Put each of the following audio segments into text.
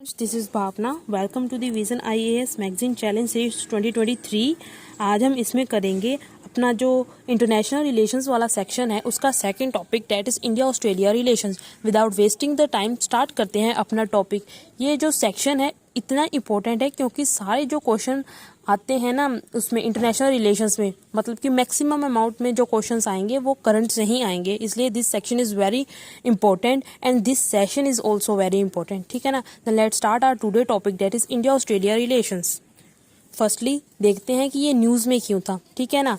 This is Bhavna. Welcome to the Vision IAS magazine challenge series 2023। आज हम इसमें करेंगे अपना जो इंटरनेशनल रिलेशंस वाला सेक्शन है उसका second topic, that is India Australia relations. Without wasting the time start करते हैं अपना टॉपिक। ये जो सेक्शन है इतना इम्पोर्टेंट है क्योंकि सारे जो क्वेश्चन आते हैं ना उसमें इंटरनेशनल रिलेशंस में, मतलब कि मैक्सिमम अमाउंट में जो क्वेश्चंस आएंगे वो करंट से ही आएंगे, इसलिए this section is very important and this session is also very important. ठीक है ना। Then let's start our today topic, that is India Australia relations. Firstly देखते हैं कि ये न्यूज़ में क्यों था। ठीक है ना।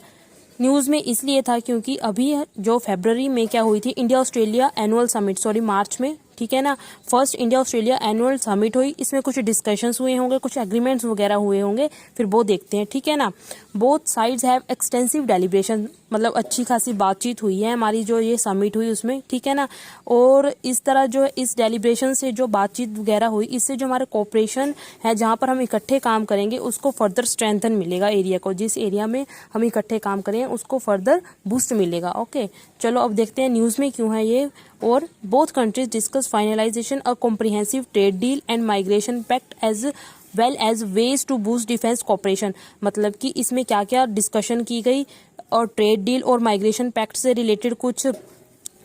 न्यूज़ में इसलिए था क्योंकि अभी जो फरवरी में क्या हुई थी, इंडिया ऑस्ट्रेलिया एनुअल समिट, मार्च में, ठीक है ना, first India Australia annual summit हुई। इसमें कुछ डिस्कशंस हुए होंगे, कुछ एग्रीमेंट्स वगैरह हुए होंगे, फिर वो देखते हैं। ठीक है ना। Both sides have extensive deliberation, मतलब अच्छी खासी बातचीत हुई है हमारी जो ये समिट हुई उसमें। ठीक है ना। और इस तरह जो इस डेलिब्रेशन से जो बातचीत वगैरह हुई, इससे जो हमारा कोऑपरेशन है जहाँ पर हम इकट्ठे काम करेंगे उसको फर्दर स्ट्रेंथन मिलेगा। एरिया को, जिस एरिया में हम इकट्ठे काम करें उसको फर्दर बूस्ट मिलेगा। ओके, चलो अब देखते हैं न्यूज़ में क्यों है ये। और both countries discuss finalisation a comprehensive trade deal and migration pact as well as ways to boost defence cooperation. मतलब कि इसमें क्या क्या डिस्कशन की गई और ट्रेड डील और माइग्रेशन पैक्ट से रिलेटेड कुछ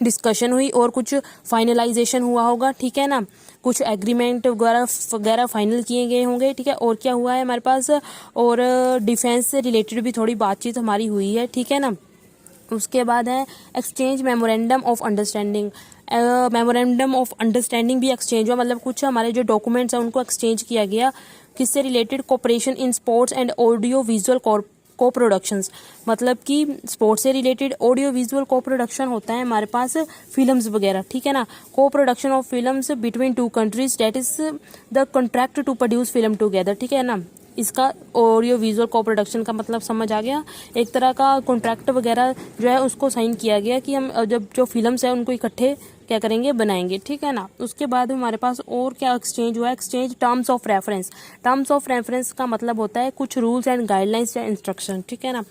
डिस्कशन हुई और कुछ फाइनलाइजेशन हुआ होगा। ठीक है ना। कुछ एग्रीमेंट वगैरह फाइनल किए गए होंगे। ठीक है। और क्या हुआ है हमारे पास, और डिफेंस से रिलेटेड भी थोड़ी बातचीत हमारी हुई है। ठीक है ना। उसके बाद है exchange memorandum of understanding. Memorandum of understanding भी एक्सचेंज हुआ, मतलब कुछ हमारे जो डॉक्यूमेंट्स हैं उनको एक्सचेंज किया गया। किससे related? Cooperation in sports and audio visual को प्रोडक्शंस, मतलब कि स्पोर्ट्स से रिलेटेड ऑडियो विजुअल को प्रोडक्शन होता है हमारे पास फिल्म्स वगैरह। ठीक है ना। Co production of films between two countries, that is the contract to produce film together. ठीक है ना। इसका ऑडियो विजुअल को प्रोडक्शन का मतलब समझ आ गया। एक तरह का कॉन्ट्रैक्ट वगैरह जो है उसको साइन किया गया कि हम जब जो फिल्म्स है उनको इकट्ठे क्या करेंगे, बनाएंगे। ठीक है ना। उसके बाद हमारे पास और क्या एक्सचेंज हुआ है? Exchange terms of reference. Terms of reference का मतलब होता है कुछ रूल्स एंड गाइडलाइंस या इंस्ट्रक्शन। ठीक है ना।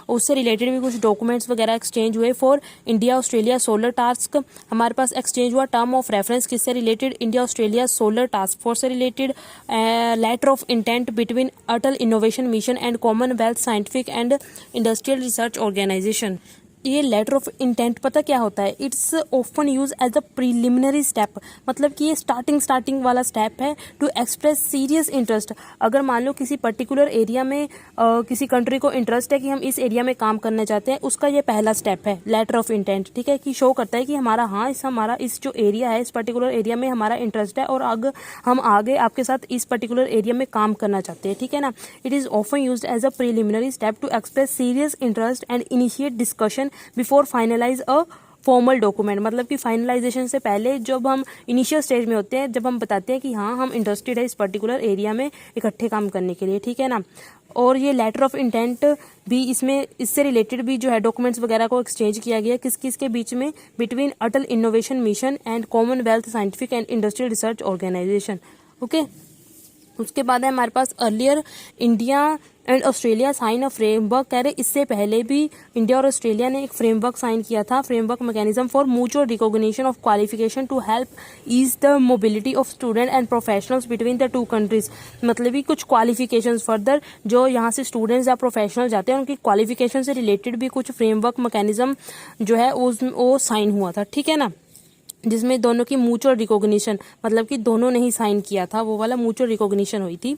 उससे रिलेटेड भी कुछ डॉक्यूमेंट्स वगैरह एक्सचेंज हुए। For India Australia solar task हमारे पास एक्सचेंज हुआ टर्म ऑफ रेफरेंस किससे related? India Australia solar task force से related. Letter of intent between Atal Innovation Mission and Commonwealth Scientific and Industrial Research Organisation. ये letter of intent पता क्या होता है? It's often use as a preliminary step, मतलब कि ये स्टार्टिंग वाला स्टेप है टू एक्सप्रेस सीरियस इंटरेस्ट। अगर मान लो किसी पर्टिकुलर एरिया में किसी कंट्री को इंटरेस्ट है कि हम इस एरिया में काम करना चाहते हैं, उसका ये पहला स्टेप है लेटर ऑफ इंटेंट। ठीक है। कि शो करता है कि हमारा इस जो एरिया है, इस पर्टिकुलर एरिया में हमारा इंटरेस्ट है और अगर हम आगे आपके साथ इस पर्टिकुलर एरिया में काम करना चाहते हैं। ठीक है ना। It is often use as a preliminary step to express serious interest and initiate discussion before finalise a formal document. मतलब कि फाइनलाइजेशन से पहले जब हम इनिशियल स्टेज में होते हैं, जब हम बताते हैं कि हाँ हम इंटरेस्टेड है इस पर्टिकुलर एरिया में इकट्ठे काम करने के लिए। ठीक है ना। और ये लेटर ऑफ इंटेंट भी इससे रिलेटेड भी जो है डॉक्यूमेंट्स वगैरह को एक्सचेंज किया गया किस किस के बीच में? Between Atal Innovation Mission and Commonwealth Scientific and Industrial Research Organisation. Okay. उसके बाद है हमारे पास earlier India and Australia sign a framework. कह रहे इससे पहले भी इंडिया और ऑस्ट्रेलिया ने एक फ्रेमवर्क साइन किया था, framework mechanism for mutual recognition of qualification to help ease the mobility of student and professionals between the two countries. मतलब कि कुछ क्वालिफिकेशन फर्दर जो यहाँ से स्टूडेंट्स या प्रोफेशनल जाते हैं उनकी क्वालिफिकेशन से रिलेटेड भी कुछ फ्रेमवर्क मैकेनिज्म जो है वो साइन हुआ था। ठीक है ना। जिसमें दोनों की म्यूचुअल रिकॉग्निशन, मतलब कि दोनों ने ही साइन किया था, वो वाला म्यूचुअल रिकॉग्निशन हुई थी।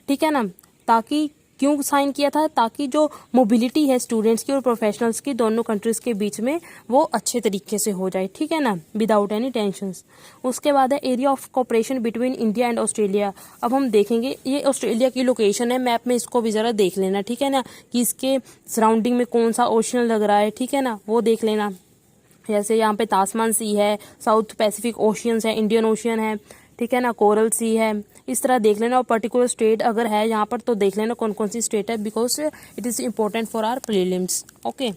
ठीक है ना। ताकि क्यों साइन किया था? ताकि जो मोबिलिटी है स्टूडेंट्स की और प्रोफेशनल्स की दोनों कंट्रीज के बीच में वो अच्छे तरीके से हो जाए। ठीक है ना। Without any tensions. उसके बाद है area of cooperation between India and Australia. अब हम देखेंगे ये ऑस्ट्रेलिया की लोकेशन है, मैप में इसको भी जरा देख लेना। ठीक है ना। कि इसके सराउंडिंग में कौन सा ओशन लग रहा है। ठीक है ना। वो देख लेना। जैसे यहाँ पे तासमान सी है, साउथ पैसिफिक ओशियंस है, इंडियन ओशियन है। ठीक है ना। कोरल सी है। इस तरह देख लेना। और पर्टिकुलर स्टेट अगर है यहाँ पर तो देख लेना कौन कौन सी स्टेट है, because it is important for our prelims. Okay,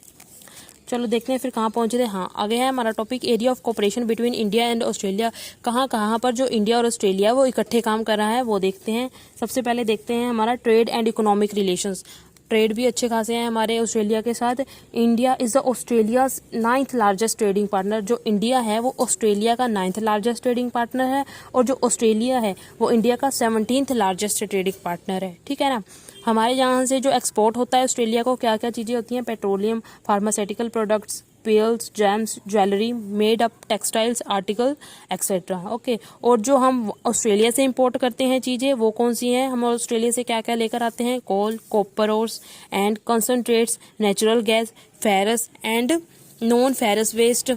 चलो देखते हैं फिर कहाँ पहुँचे थे। हाँ, आगे है हमारा topic area of cooperation between India and Australia. कहाँ पर जो इंडिया और ऑस्ट्रेलिया वो इकट्ठे काम कर रहा है वो देखते हैं। सबसे पहले देखते हैं हमारा trade and economic relations. Trade भी अच्छे खासे हैं हमारे ऑस्ट्रेलिया के साथ। India is the Australia's 9th largest trading partner. जो इंडिया है वो ऑस्ट्रेलिया का 9th लार्जेस्ट ट्रेडिंग पार्टनर है, और जो ऑस्ट्रेलिया है वो इंडिया का 17th लार्जेस्ट ट्रेडिंग पार्टनर है। ठीक है ना। हमारे यहाँ से जो एक्सपोर्ट होता है ऑस्ट्रेलिया को, क्या क्या चीज़ें होती हैं? Petroleum, pharmaceutical products, pearls, gems, jewellery, made up textiles article etcetera. Okay. और जो हम ऑस्ट्रेलिया से इंपोर्ट करते हैं चीज़ें वो कौन सी हैं? हम ऑस्ट्रेलिया से क्या क्या लेकर आते हैं? Coal, copper ores and concentrates, natural gas, ferrous and non ferrous waste.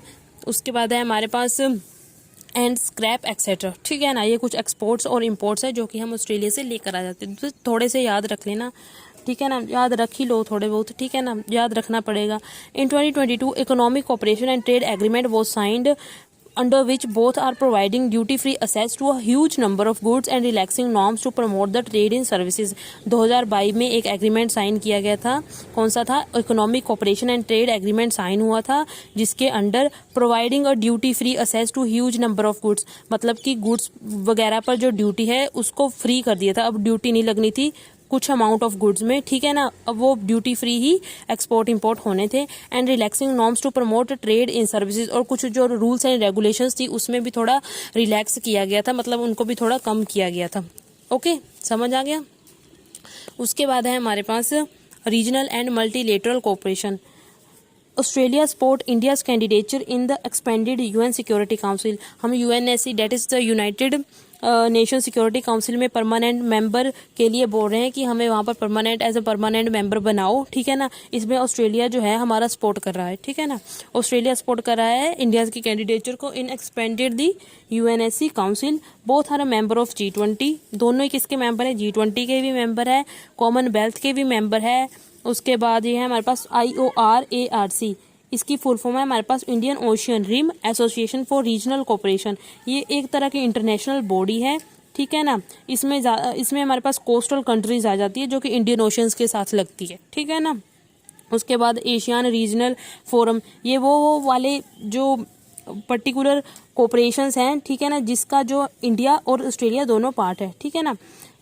उसके बाद है हमारे पास एंड स्क्रैप एक्सेट्रा। ठीक है ना। ये कुछ एक्सपोर्ट्स और इंपोर्ट्स है जो कि हम ऑस्ट्रेलिया से लेकर आ जाते हैं। तो थोड़े से याद रख लेना। ठीक है ना, याद रख ही लो थोड़े बहुत। ठीक है ना, याद रखना पड़ेगा। इन 2022 economic cooperation and trade agreement was signed under which both are providing duty-free access to a huge number of goods and relaxing norms to promote the trade in services। 2022 में एक एग्रीमेंट साइन किया गया था। कौन सा था? Economic cooperation and trade agreement sign हुआ था, जिसके under providing a duty free access to huge number of goods, मतलब कि गुड्स वगैरह पर जो ड्यूटी है उसको फ्री कर दिया था। अब ड्यूटी नहीं लगनी थी कुछ अमाउंट ऑफ गुड्स में। ठीक है ना। अब वो ड्यूटी फ्री ही एक्सपोर्ट इंपोर्ट होने थे। And relaxing norms to promote trade in services, और कुछ जो रूल्स एंड रेगुलेशंस थी उसमें भी थोड़ा रिलैक्स किया गया था, मतलब उनको भी थोड़ा कम किया गया था। ओके, समझ आ गया। उसके बाद है हमारे पास regional and multilateral cooperation. Australia support India's candidature in the expanded UN Security Council. हम UNSC that is the United Nation Security Council में परमानेंट मेंबर के लिए बोल रहे हैं कि हमें वहाँ पर permanent as a permanent member बनाओ। ठीक है ना। इसमें ऑस्ट्रेलिया जो है हमारा सपोर्ट कर रहा है। ठीक है ना। ऑस्ट्रेलिया सपोर्ट कर रहा है इंडिया की कैंडिडेचर को in expanded the UNSC council. Both are a member of G20। दोनों ही किसके मेंबर है? G20 के भी मेंबर है, कॉमनवेल्थ के भी मेंबर है। उसके बाद ये है हमारे पास IORARC। इसकी फुल फॉर्म है हमारे पास Indian Ocean Rim Association for Regional Cooperation. ये एक तरह की इंटरनेशनल बॉडी है। ठीक है ना। इसमें हमारे पास कोस्टल कंट्रीज आ जाती है जो कि इंडियन ओशियंस के साथ लगती है। ठीक है ना। उसके बाद एशियन रीजनल फोरम, ये वो वाले जो पर्टिकुलर कोऑपरेशंस हैं। ठीक है ना, जिसका जो इंडिया और ऑस्ट्रेलिया दोनों पार्ट है। ठीक है ना।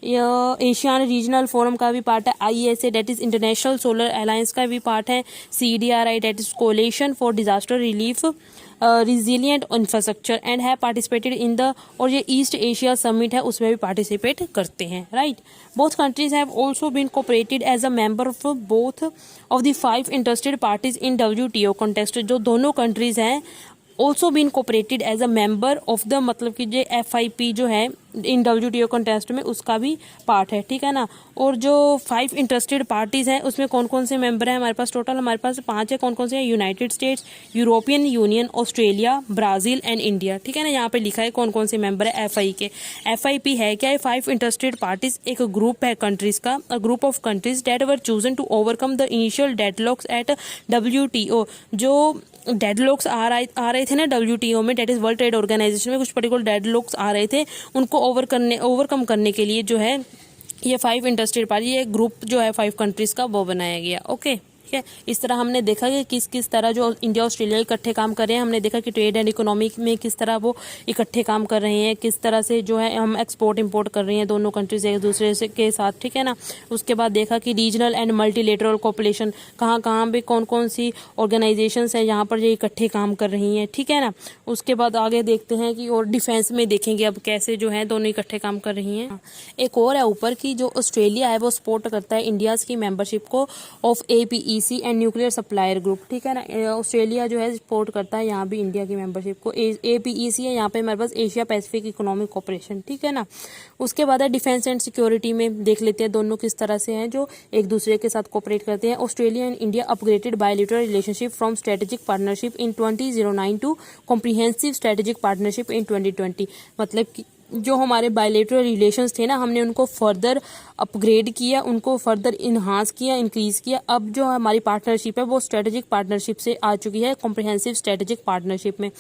एशियन रीजनल फोरम का भी पार्ट है। ISA that is International Solar Alliance का भी पार्ट है। CDRI that is coalition for disaster relief resilient infrastructure and है पार्टिसिपेटेड इन द, और ये ईस्ट एशिया समिट है उसमें भी पार्टिसिपेट करते हैं। Right. Both countries have also been cooperated as a member of both of the 5 interested parties in WTO contest. जो दोनों कंट्रीज हैं also been cooperated as a member of the, मतलब कि जो FIP जो है इन WTO कॉन्टेस्ट में उसका भी पार्ट है। ठीक है ना। और जो 5 इंटरेस्टेड पार्टीज हैं उसमें कौन कौन से मेंबर हैं हमारे पास? टोटल हमारे पास 5 है। कौन कौन से हैं? United states, European union, Australia, Brazil and India. ठीक है ना। यहाँ पे लिखा है कौन कौन से मेंबर है FI के। FIP है क्या है? 5 इंटरेस्टेड पार्टीज, एक ग्रुप है कंट्रीज का, a group of countries that were chosen to overcome the initial deadlocks at WTO। जो डेडलॉक्स आ रहे थे ना WTO में, that is World Trade Organization में, कुछ पर्टिकुलर डेडलॉक्स आ रहे थे, उनको ओवरकम करने के लिए जो है ये 5 इंटरेस्टेड पार्टी, ये ग्रुप जो है 5 कंट्रीज का वो बनाया गया। ओके। ठीक है। इस तरह हमने देखा कि किस किस तरह जो इंडिया ऑस्ट्रेलिया इकट्ठे काम कर रहे हैं। हमने देखा कि ट्रेड एंड इकोनॉमी में किस तरह वो इकट्ठे काम कर रहे हैं, किस तरह से जो है हम एक्सपोर्ट इंपोर्ट कर रहे हैं दोनों कंट्रीज एक दूसरे से के साथ। ठीक है ना। उसके बाद देखा कि रीजनल एंड मल्टीलेटरल कोऑपरेशन कहाँ कहाँ पे कौन कौन सी ऑर्गेनाइजेशंस हैं यहाँ पर ये इकट्ठे काम कर रही हैं। ठीक है ना। उसके बाद आगे देखते हैं कि और डिफेंस में देखेंगे अब कैसे जो है दोनों इकट्ठे काम कर रही हैं। एक और है ऊपर की, जो ऑस्ट्रेलिया है वो सपोर्ट करता है इंडियाज की मेंबरशिप को of APEC and nuclear supplier group. ठीक है ना। ऑस्ट्रेलिया जो है सपोर्ट करता है यहाँ भी इंडिया की मेंबरशिप को। APEC है यहाँ पे हमारे पास एशिया पैसिफिक इकोनॉमिक कोऑपरेशन। ठीक है ना। उसके बाद है डिफेंस एंड सिक्योरिटी में देख लेते हैं दोनों किस तरह से हैं जो एक दूसरे के साथ कोऑपरेट करते हैं। Australia and India upgraded bilateral relationship from strategic partnership in 2009 to comprehensive strategic partnership in 2020। मतलब कि जो हमारे बायलैटरल रिलेशंस थे ना, हमने उनको फर्दर अपग्रेड किया, उनको फर्दर इन्हांस किया, इंक्रीज किया। अब जो हमारी पार्टनरशिप है वो स्ट्रेटेजिक पार्टनरशिप से आ चुकी है कॉम्प्रिहेंसिव स्ट्रेटेजिक पार्टनरशिप में।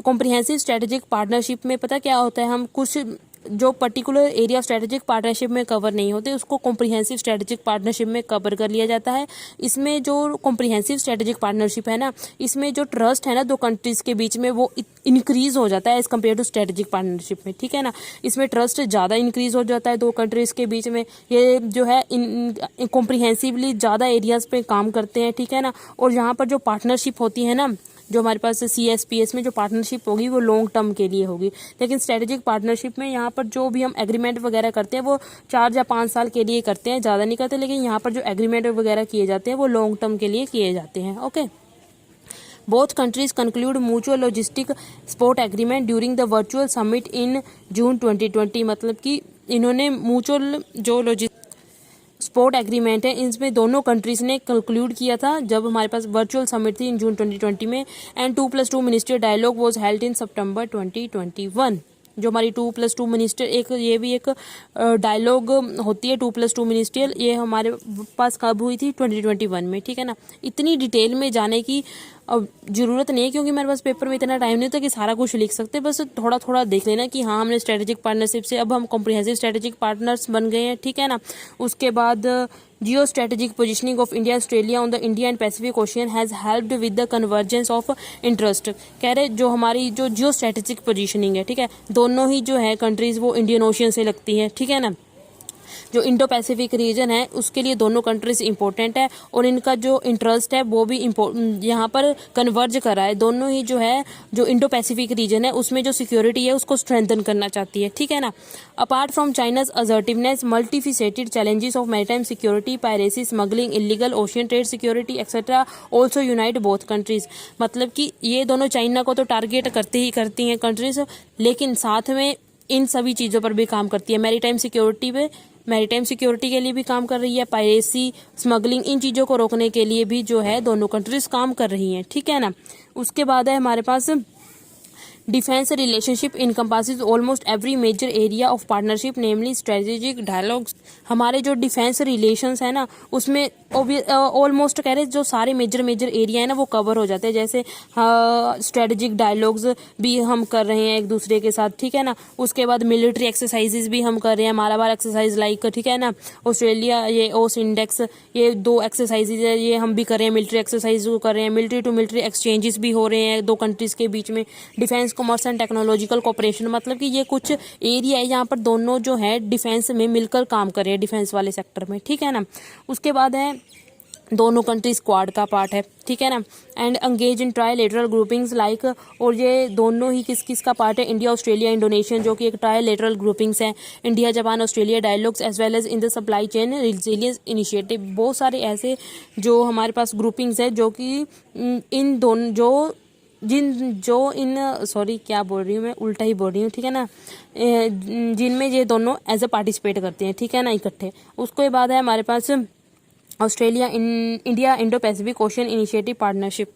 कॉम्प्रिहेंसिव स्ट्रेटेजिक पार्टनरशिप में पता क्या होता है, हम कुछ जो particular area of strategic partnership में कवर नहीं होते उसको कॉम्प्रिहेंसिव स्ट्रेटेजिक पार्टनरशिप में कवर कर लिया जाता है। इसमें जो कॉम्प्रिहेंसिव स्ट्रेटेजिक पार्टनरशिप है ना, इसमें जो ट्रस्ट है ना दो कंट्रीज के बीच में वो इंक्रीज हो जाता है as compare to strategic partnership में, ठीक है ना। इसमें ट्रस्ट ज़्यादा इंक्रीज हो जाता है दो कंट्रीज के बीच में, ये जो है कॉम्प्रिहेंसिवली ज़्यादा एरियाज पे काम करते हैं, ठीक है ना। और यहाँ पर जो पार्टनरशिप होती है ना, जो हमारे पास CSPS में जो पार्टनरशिप होगी वो लॉन्ग टर्म के लिए होगी, लेकिन स्ट्रेटेजिक पार्टनरशिप में यहाँ पर जो भी हम एग्रीमेंट वगैरह करते हैं वो 4 या 5 साल के लिए करते हैं, ज़्यादा नहीं करते, लेकिन यहाँ पर जो एग्रीमेंट वगैरह किए जाते हैं वो लॉन्ग टर्म के लिए किए जाते हैं। Okay, both countries conclude mutual logistic support agreement during the virtual summit in June 2020। मतलब कि इन्होंने म्यूचुअल जो सपोर्ट एग्रीमेंट है इसमें दोनों कंट्रीज ने कंक्लूड किया था जब हमारे पास वर्चुअल समिट थी इन जून 2020 में। And 2+2 minister dialogue was held in September 2021। जो हमारी 2+2 मिनिस्टर ये भी एक डायलॉग होती है 2+2 मिनिस्ट्रियल, ये हमारे पास कब हुई थी 2021 में, ठीक है ना। इतनी डिटेल में जाने की अब ज़रूरत नहीं है क्योंकि मेरे पास पेपर में इतना टाइम नहीं होता कि सारा कुछ लिख सकते, बस थोड़ा थोड़ा देख लेना कि हाँ हमने स्ट्रेटेजिक पार्टनरशिप से अब हम कॉम्प्रिहेंसिव स्ट्रेटेजिक पार्टनर्स बन गए हैं, ठीक है ना। उसके बाद geo strategic positioning of India Australia on the India and Pacific ocean has helped with the convergence of interest. कह रहे जो हमारी जो जियो स्ट्रेटेजिक पोजिशनिंग है, ठीक है, दोनों ही जो है कंट्रीज वो इंडियन ओशियन से लगती हैं, ठीक है ना। जो इंडो पैसिफिक रीजन है उसके लिए दोनों कंट्रीज इंपॉर्टेंट है और इनका जो इंटरेस्ट है वो भी यहाँ पर कन्वर्ज करा है। दोनों ही जो है जो इंडो पैसिफिक रीजन है उसमें जो सिक्योरिटी है उसको स्ट्रेंथन करना चाहती है, ठीक है ना। Apart from China's assertiveness, multifaceted challenges of maritime security, piracy, smuggling, illegal ocean trade security etcetera also unite both countries. मतलब कि ये दोनों चाइना को तो टारगेट करती हैं कंट्रीज, लेकिन साथ में इन सभी चीज़ों पर भी काम करती है। मैरीटाइम सिक्योरिटी के लिए भी काम कर रही है, पायरेसी, स्मगलिंग, इन चीज़ों को रोकने के लिए भी जो है दोनों कंट्रीज काम कर रही हैं, ठीक है ना। उसके बाद है हमारे पास defence relationship encompasses almost every major area of partnership namely strategic dialogues. हमारे जो डिफेंस रिलेशंस है ना उसमें ऑलमोस्ट कह रहे जो सारे मेजर एरिया है ना वो कवर हो जाते हैं, जैसे स्ट्रेटेजिक डायलॉग्स भी हम कर रहे हैं एक दूसरे के साथ, ठीक है ना। उसके बाद मिलिट्री एक्सरसाइजेज भी हम कर रहे हैं, मालाबार एक्सरसाइज लाइक, ठीक है ना। ऑस्ट्रेलिया ये ओस इंडेक्स, ये 2 एक्सरसाइजेज है ये हम भी कर रहे हैं, मिलिट्री एक्सरसाइज कर रहे हैं, मिलिट्री टू मिलिट्री एक्सचेंजेस भी हो रहे हैं दो कंट्रीज के बीच में। Defence commerce and technological cooperation, मतलब कि ये कुछ एरिया है जहाँ पर दोनों जो है डिफेंस में मिलकर काम कर रहे हैं डिफेंस वाले सेक्टर में, ठीक है ना। उसके बाद है दोनों कंट्रीज क्वाड का पार्ट है, ठीक है ना। And engage in trilateral groupings like, और ये दोनों ही किस का पार्ट है, इंडिया ऑस्ट्रेलिया इंडोनेशिया जो कि एक ट्रायलेटरल ग्रुपिंग्स है, India Japan Australia dialogues as well as in the supply chain resilience initiative. बहुत सारे ऐसे जो हमारे पास ग्रुपिंग्स है जो कि इन दोनों क्या बोल रही हूँ मैं, उल्टा ही बोल रही हूँ, ठीक है ना, जिनमें ये दोनों एज ए पार्टिसिपेट करते हैं, ठीक है ना, इकट्ठे। उसके बाद है हमारे पास Australia India Indo Pacific Ocean Initiative Partnership.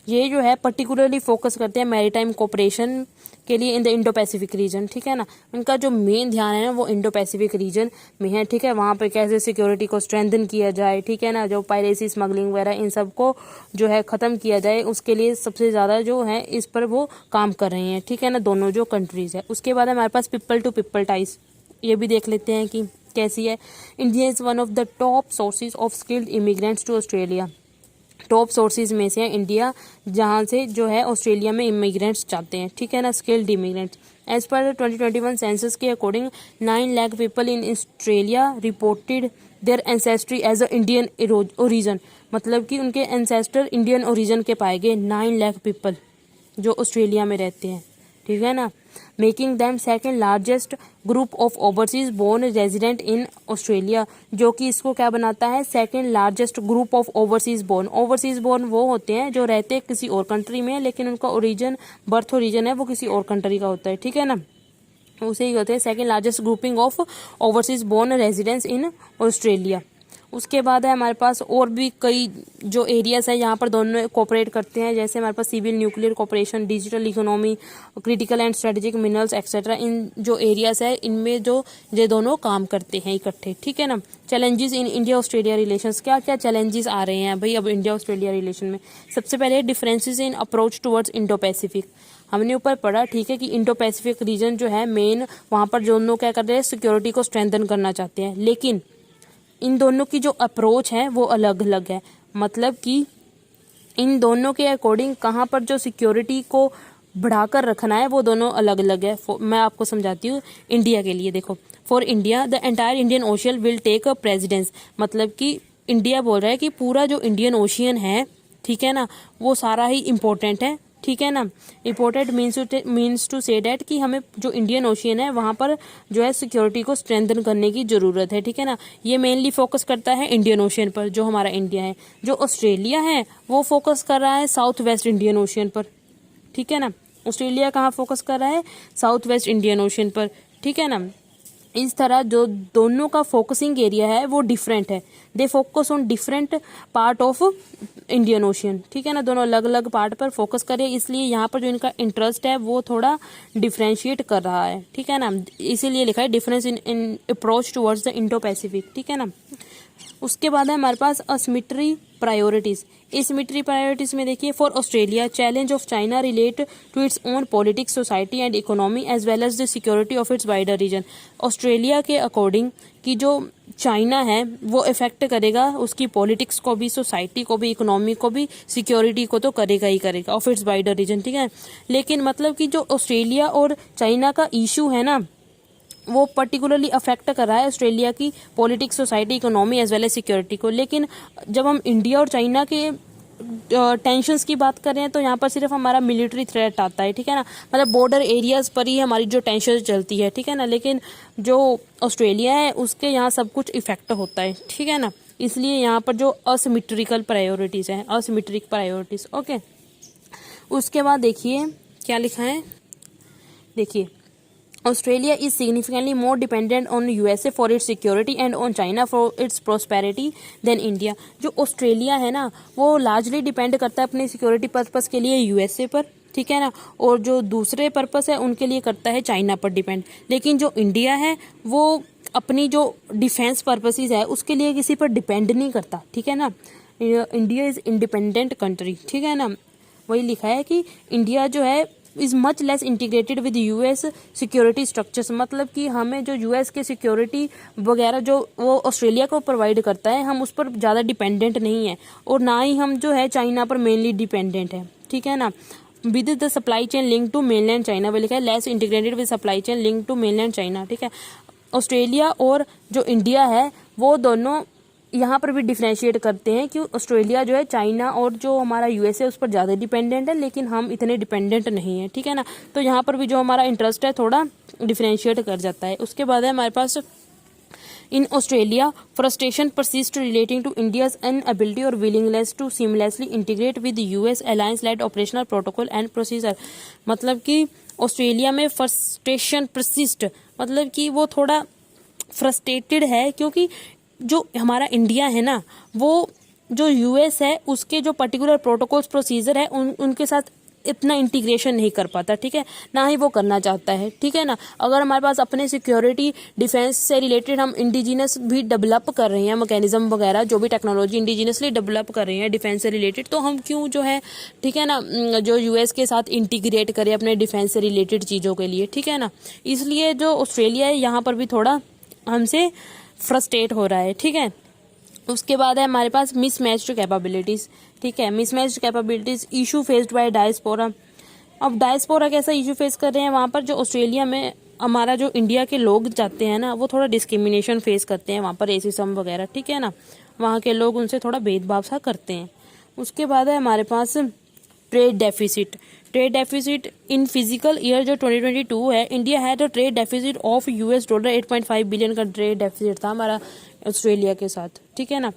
ये जो है पर्टिकुलरली फोकस करते हैं मैरीटाइम कोऑपरेशन के लिए in the Indo Pacific region, ठीक है ना। उनका जो मेन ध्यान है ना वो इंडो पैसिफिक रीजन में है, ठीक है। वहाँ पे कैसे सिक्योरिटी को स्ट्रेंथन किया जाए, ठीक है ना, जो पायरेसी, स्मगलिंग वगैरह इन सब को जो है ख़त्म किया जाए, उसके लिए सबसे ज़्यादा जो है इस पर वो काम कर रहे हैं, ठीक है ना, दोनों जो कंट्रीज़ है। उसके बाद हमारे पास पीपल टू पीपल टाइज, ये भी देख लेते हैं कि कैसी है। India is one of the top sources of skilled immigrants to Australia. Top sources में से है इंडिया, जहाँ से जो है ऑस्ट्रेलिया में इमिग्रेंट्स जाते हैं, ठीक है ना, skilled immigrants. As per 2021 census के according 9 lakh people in Australia reported their ancestry as a Indian origin. मतलब कि उनके एंसेस्टर इंडियन ओरिजन के पाए गए 9 लाख पीपल जो ऑस्ट्रेलिया में रहते हैं, ठीक है ना, making them second largest group of overseas born resident in Australia, जो कि इसको क्या बनाता है, second largest group of overseas born. Overseas born वो होते हैं जो रहते हैं किसी और कंट्री में लेकिन उनका ओरिजिन, बर्थ ओरिजिन है वो किसी और कंट्री का होता है, ठीक है ना, उसे ही होते हैं second largest grouping of overseas born residents in Australia. उसके बाद है हमारे पास और भी कई जो एरियाज है यहाँ पर दोनों कोऑपरेट करते हैं, जैसे हमारे पास civil nuclear cooperation, digital economy, critical and strategic minerals etcetera. इन जो एरियाज है इनमें जो ये दोनों काम करते हैं इकट्ठे, ठीक है ना। Challenges in India Australia relations, क्या क्या चैलेंजेस आ रहे हैं भाई अब इंडिया ऑस्ट्रेलिया रिलेशन में। सबसे पहले differences in approach towards Indo Pacific. हमने ऊपर पढ़ा, ठीक है, कि इंडो पैसिफिक रीजन जो है मेन, वहाँ पर दोनों क्या कर रहे हैं, सिक्योरिटी को स्ट्रेंथन करना चाहते हैं, लेकिन इन दोनों की जो अप्रोच है वो अलग अलग है। मतलब कि इन दोनों के अकॉर्डिंग कहाँ पर जो सिक्योरिटी को बढ़ाकर रखना है वो दोनों अलग अलग है। मैं आपको समझाती हूँ। इंडिया के लिए देखो, for India the entire Indian Ocean will take a precedence, मतलब कि इंडिया बोल रहा है कि पूरा जो इंडियन ओशियन है, ठीक है ना, वो सारा ही इम्पोर्टेंट है, ठीक है ना। Important means to say that कि हमें जो इंडियन ओशियन है वहाँ पर जो है सिक्योरिटी को स्ट्रेंथन करने की ज़रूरत है, ठीक है ना। ये मेनली फोकस करता है इंडियन ओशियन पर, जो हमारा इंडिया है। जो ऑस्ट्रेलिया है वो फोकस कर रहा है साउथ वेस्ट इंडियन ओशियन पर, ठीक है ना। ऑस्ट्रेलिया कहाँ फोकस कर रहा है, साउथ वेस्ट इंडियन ओशियन पर, ठीक है ना। इस तरह जो दोनों का फोकसिंग एरिया है वो डिफरेंट है, they focus on different part of Indian ocean, ठीक है ना। दोनों अलग अलग पार्ट पर फोकस करें, इसलिए यहाँ पर जो इनका इंटरेस्ट है वो थोड़ा डिफ्रेंशिएट कर रहा है, ठीक है ना। इसीलिए लिखा है difference in approach towards the Indo Pacific, ठीक है ना। उसके बाद है हमारे पास असिमेट्री प्रायोरिटीज। एसिमेट्री प्रायोरिटीज में देखिए, for Australia challenge of China relate to its own politics, society and economy as well as the security of its wider region. Australia के अकॉर्डिंग कि जो चाइना है वो इफेक्ट करेगा उसकी पॉलिटिक्स को भी, सोसाइटी को भी, इकोनॉमी को भी, सिक्योरिटी को तो करेगा ही करेगा, ऑफ इट्स वाइडर रीजन, ठीक है। लेकिन मतलब कि जो ऑस्ट्रेलिया और चाइना का इशू है ना, वो पर्टिकुलरली अफेक्ट कर रहा है ऑस्ट्रेलिया की politics, society, economy as well as security को। लेकिन जब हम इंडिया और चाइना के टेंशंस की बात करें तो यहाँ पर सिर्फ हमारा मिलिट्री थ्रेट आता है, ठीक है ना। मतलब बॉर्डर एरियाज पर ही हमारी जो टेंशन चलती है, ठीक है ना। लेकिन जो ऑस्ट्रेलिया है उसके यहाँ सब कुछ इफेक्ट होता है, ठीक है ना। इसलिए यहाँ पर जो असिमेट्रिकल प्रायोरिटीज हैं, असिमेट्रिक प्रायोरिटीज, ओके। उसके बाद देखिए क्या लिखा है, देखिए Australia is significantly more dependent on USA for its security and on China for its prosperity than India। जो ऑस्ट्रेलिया है ना वो लार्जली डिपेंड करता है अपने सिक्योरिटी पर्पस के लिए यूएसए पर, ठीक है ना, और जो दूसरे पर्पस है उनके लिए करता है चाइना पर डिपेंड। लेकिन जो इंडिया है वो अपनी जो डिफेंस पर्पसेस है उसके लिए किसी पर डिपेंड नहीं करता, ठीक है ना। इंडिया इज इंडिपेंडेंट कंट्री, ठीक है ना। वही लिखा है कि इंडिया जो है is much less integrated with US security structures, मतलब कि हमें जो यूएस के सिक्योरिटी वगैरह जो वो ऑस्ट्रेलिया को प्रोवाइड करता है हम उस पर ज़्यादा डिपेंडेंट नहीं है, और ना ही हम जो है चाइना पर मेनली डिपेंडेंट है, ठीक है ना। With the supply chain link to mainland China, वो लिखा है less integrated with supply chain link to mainland China, ठीक है। ऑस्ट्रेलिया और जो इंडिया है वो दोनों यहाँ पर भी डिफ्रेंशिएट करते हैं कि ऑस्ट्रेलिया जो है चाइना और जो हमारा यूएसए उस पर ज़्यादा डिपेंडेंट है, लेकिन हम इतने डिपेंडेंट नहीं है, ठीक है ना। तो यहाँ पर भी जो हमारा इंटरेस्ट है थोड़ा डिफ्रेंशिएट कर जाता है। उसके बाद है हमारे पास in Australia frustration persist relating to India's inability और willingness to seamlessly integrate with US alliance led operational protocol and procedure. मतलब कि ऑस्ट्रेलिया में फ्रस्ट्रेशन परसिस्ट, मतलब कि वो थोड़ा फ्रस्ट्रेटेड है क्योंकि जो हमारा इंडिया है ना वो जो यूएस है उसके जो पर्टिकुलर प्रोटोकॉल्स प्रोसीजर है उनके साथ इतना इंटीग्रेशन नहीं कर पाता, ठीक है, ना ही वो करना चाहता है, ठीक है ना। अगर हमारे पास अपने सिक्योरिटी डिफेंस से रिलेटेड हम इंडिजिनस भी डेवलप कर रहे हैं, मैकेनिज्म वगैरह जो भी टेक्नोलॉजी इंडिजिनसली डेवलप कर रहे हैं डिफेंस से रिलेटेड, तो हम क्यों जो है, ठीक है ना, जो यूएस के साथ इंटीग्रेट करें अपने डिफेंस से रिलेटेड चीज़ों के लिए, ठीक है ना। इसलिए जो ऑस्ट्रेलिया है यहाँ पर भी थोड़ा हमसे फ्रस्ट्रेट हो रहा है, ठीक है। उसके बाद है हमारे पास मिसमैच्ड कैपेबिलिटीज, ठीक है। Mismatched capabilities issue faced by diaspora. अब डायस्पोरा कैसा इशू फेस कर रहे हैं, वहाँ पर जो ऑस्ट्रेलिया में हमारा जो इंडिया के लोग जाते हैं ना वो थोड़ा डिस्क्रिमिनेशन फेस करते हैं, वहाँ पर रेसिज्म वगैरह, ठीक है ना। वहाँ के लोग उनसे थोड़ा भेदभाव सा करते हैं। उसके बाद है हमारे पास trade deficit. Trade deficit in physical year जो 2022 है, इंडिया है तो ट्रेड डेफिसिट ऑफ $, 8.5 बिलियन का ट्रेड डेफिसिट था हमारा ऑस्ट्रेलिया के साथ, ठीक है ना।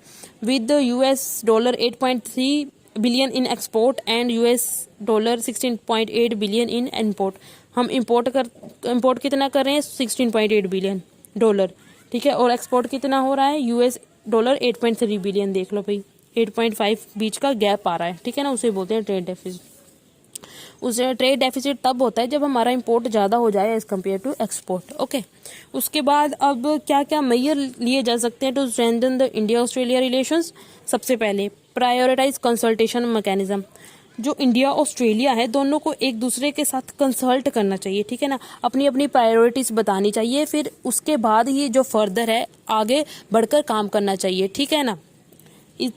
With $, 8.3 billion in export and $, 16.8 billion in import. हम इम्पोर्ट कितना कर रहे हैं, $16.8 बिलियन, ठीक है, और एक्सपोर्ट कितना हो रहा है, $, 8.3 बिलियन। देख लो भाई 8.5 बीच का गैप आ रहा है, ठीक है ना, उसे बोलते हैं ट्रेड डेफिसिट। उसे ट्रेड डेफिसिट तब होता है जब हमारा इंपोर्ट ज़्यादा हो जाए as compare to export, okay. उसके बाद अब क्या क्या मेजर लिए जा सकते हैं to strengthen the India Australia relations. सबसे पहले प्रायोरिटाइज कंसल्टेशन मैकेनिज्म। जो इंडिया ऑस्ट्रेलिया है दोनों को एक दूसरे के साथ कंसल्ट करना चाहिए, ठीक है ना, अपनी अपनी प्रायोरिटीज बतानी चाहिए, फिर उसके बाद ही जो फर्दर है आगे बढ़कर काम करना चाहिए, ठीक है ना।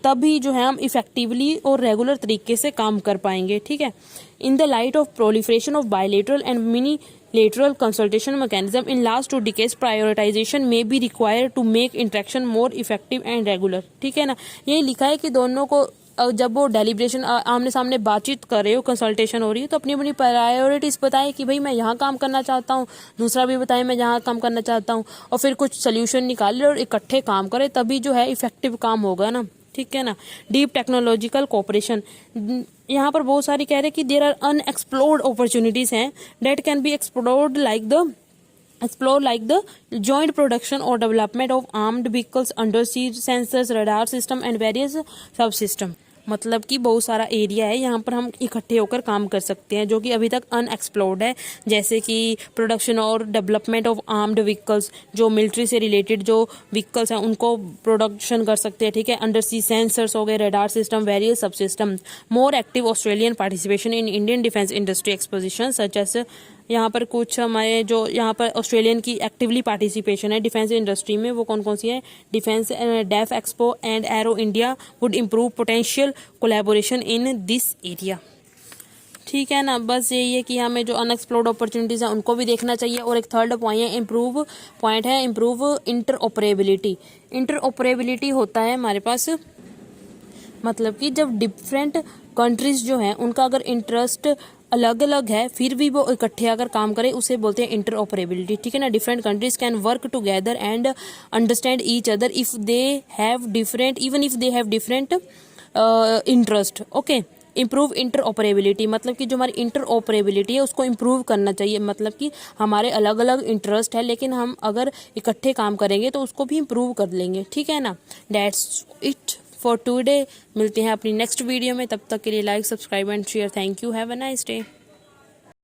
तभी जो है हम इफेक्टिवली और रेगुलर तरीके से काम कर पाएंगे, ठीक है। In the light of proliferation of bilateral and mini lateral consultation mechanism in last 2 decades prioritization may be required to make interaction more effective and regular, ठीक है ना। यही लिखा है कि दोनों को जब वो डेलिब्रेशन आमने सामने बातचीत कर रहे हो, कंसल्टेशन हो रही है, तो अपनी अपनी प्रायोरिटीज बताए कि भाई मैं यहाँ काम करना चाहता हूँ, दूसरा भी बताए मैं यहाँ काम करना चाहता हूँ, और फिर कुछ सोल्यूशन निकाले और इकट्ठे काम करे, तभी जो है इफेक्टिव काम होगा ना, ठीक है ना। डीप टेक्नोलॉजिकल कोऑपरेशन, यहाँ पर बहुत सारी कह रहे हैं कि देयर आर अनएक्सप्लोर्ड अपॉर्चुनिटीज हैं that can be explored like the joint production or development of armed vehicles, undersea sensors, radar system and various subsystem। मतलब कि बहुत सारा एरिया है यहाँ पर हम इकट्ठे होकर काम कर सकते हैं जो कि अभी तक अनएक्सप्लोर्ड है, जैसे कि प्रोडक्शन और डेवलपमेंट ऑफ आर्म्ड व्हीकल्स, जो मिलिट्री से रिलेटेड जो व्हीकल्स हैं उनको प्रोडक्शन कर सकते हैं, ठीक है। अंडर सी सेंसर्स हो गए, radar system, various subsystem. More active Australian participation in Indian defence industry exposition such as, यहाँ पर कुछ हमारे जो यहाँ पर ऑस्ट्रेलियन की एक्टिवली पार्टिसिपेशन है डिफेंस इंडस्ट्री में, वो कौन कौन सी है। Defence Def Expo and Aero India would improve potential collaboration in this area, ठीक है ना। बस यही है कि हमें जो अनएक्सप्लोर्ड अपॉर्चुनिटीज है उनको भी देखना चाहिए। और एक थर्ड पॉइंट है इम्प्रूव इंटरऑपरेबिलिटी। इंटरऑपरेबिलिटी होता है हमारे पास, मतलब कि जब डिफरेंट कंट्रीज जो हैं उनका अगर इंटरेस्ट अलग अलग है फिर भी वो इकट्ठे अगर काम करें उसे बोलते हैं इंटरऑपरेबिलिटी, ठीक है ना। Different countries can work together and understand each other if they have different interest, okay. Improve interoperability, मतलब कि जो हमारी इंटरऑपरेबिलिटी है उसको इम्प्रूव करना चाहिए, मतलब कि हमारे अलग अलग इंटरेस्ट है लेकिन हम अगर इकट्ठे काम करेंगे तो उसको भी इम्प्रूव कर लेंगे, ठीक है ना। That's it for today. मिलते हैं अपनी नेक्स्ट वीडियो में, तब तक के लिए like, subscribe and share. Thank you, have a nice day.